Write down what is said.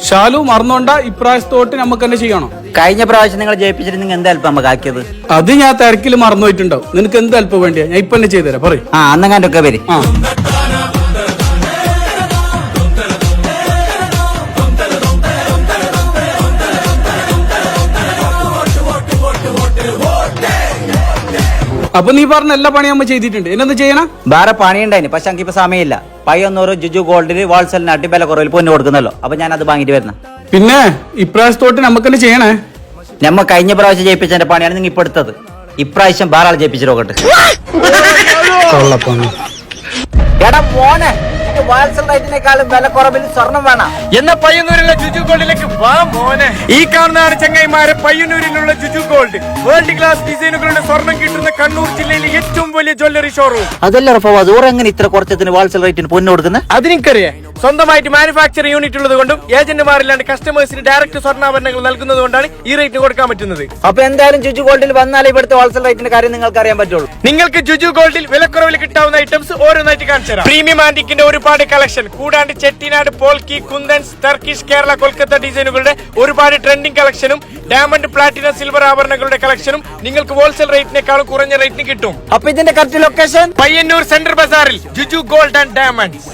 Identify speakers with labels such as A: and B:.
A: ഷാലു മറന്നോണ്ട ഇപ്രാവശ്യത്തോട്ട് നമുക്ക് തന്നെ ചെയ്യണം.
B: കഴിഞ്ഞ പ്രാവശ്യം നിങ്ങൾ ജയിപ്പിച്ചിട്ട് നിങ്ങൾ എന്താ അല്പം നമുക്ക് ആക്കിയത്?
A: അത് ഞാൻ തിരക്കിൽ മറന്നുപോയിട്ടുണ്ടാവും. നിനക്ക് എന്ത് അല്പം വേണ്ടിയാ? ഞാൻ ഇപ്പൊ തന്നെ ചെയ്തുതരാം. പറയും
B: അന്നങ്ങാണ്ടൊക്കെ വരും.
A: അപ്പൊ നീ പറഞ്ഞ എല്ലാ പണിയും അമ്മ ചെയ്തിട്ടുണ്ട്. എന്നൊന്ന് ചെയ്യണം.
B: വേറെ പണിയുണ്ടായിന്, പക്ഷെ എനിക്ക് ഇപ്പൊ സമയമില്ല. പയ്യൊന്നൂറ് ജുജു ഗോൾഡിൽ ഹോൾസെലിനാട്ടി വില കുറവിൽ പൊന്നു കൊടുക്കുന്നല്ലോ. അപ്പൊ ഞാൻ അത് വാങ്ങിട്ട് വരുന്ന.
A: പിന്നെ ഇപ്രാവശ്യത്തോട്ട് നമുക്ക് തന്നെ ചെയ്യണേ.
B: നമ്മ കഴിഞ്ഞ പ്രാവശ്യം ജയിപ്പിച്ചതിന്റെ പണിയാണ് നിങ്ങൾ ഇപ്പൊ എടുത്തത്. ഇപ്രാവശ്യം വേറെ ആൾ ജയിപ്പിച്ചു നോക്കട്ടെ. എടാ മോനെ, ഹോൾസെലിനേക്കാളും വില കുറവിൽ സ്വർണം വേണം
C: എന്ന പയ്യന്നൂരിലെ ജുജു ഗോൾഡിലേക്ക് വാ മോനെ. ഈ കാണുന്നതാണ് ചങ്ങായിമാരെ പയ്യന്നൂരിലുള്ള ജുജു ഗോൾഡ്. വേൾഡ് ക്ലാസ് ഡിസൈനുകളുടെ സ്വർണം കിട്ടുന്ന കണ്ണൂർ ജില്ലയിലെ ഏറ്റവും വലിയ ജ്വല്ലറി ഷോറൂം.
B: അതല്ല റഫാദ്, എങ്ങനെ ഇത്ര കുറച്ചതിന് ഹോൾസെയിൽ റേറ്റിന് പൊന്നു കൊടുക്കുന്നത്?
C: അതെനിക്കറിയാം. സ്വന്തമായിട്ട് മാനുഫാക്ചറിംഗ് യൂണിറ്റ് ഉള്ളത് കൊണ്ടും ഏജന്റുമാരില്ലാണ്ട് കസ്റ്റമേഴ്സിന് ഡയറക്റ്റ് സ്വർണ്ണാഭരണങ്ങൾ നൽകുന്നത് കൊണ്ടാണ് ഈ റേറ്റിന് കൊടുക്കാൻ പറ്റുന്നത്.
B: അപ്പൊ എന്തായാലും ജുജു ഗോൾഡിൽ വന്നാലേ ഇവിടുത്തെ ഹോൾസെയിൽ റേറ്റിന്റെ കാര്യം നിങ്ങൾക്ക് അറിയാൻ പറ്റുള്ളൂ.
C: നിങ്ങൾക്ക് ജുജു ഗോൾഡിൽ വിലക്കുറവിൽ കിട്ടാവുന്ന ഐറ്റംസ് ഓരോന്നായിട്ട് കാണിച്ചു തരാം. പ്രീമിയം ആന്റിക്കിന്റെ ഒരുപാട് കളക്ഷൻ, കൂടാണ്ട് ചെട്ടിനാട്, പോൾക്കി, കുന്ദൻസ്, ടർക്കിഷ്, കേരള, കൊൽക്കത്ത ഡിസൈനുകളുടെ ഒരുപാട് ട്രെൻഡിംഗ് കളക്ഷനും ഡയമണ്ട്, പ്ലാറ്റിനം, സിൽവർ ആഭരണങ്ങളുടെ കളക്ഷനും നിങ്ങൾക്ക് ഹോൾസെയിൽ റേറ്റിനേക്കാളും കുറഞ്ഞ റേറ്റിന് കിട്ടും.
B: അപ്പൊ ഇതിന്റെ കറക്റ്റ് ലൊക്കേഷൻ
C: പയ്യന്നൂർ സെൻട്രൽ ബസാറിൽ ജുജു ഗോൾഡ് ആൻഡ് ഡയമണ്ട്സ്.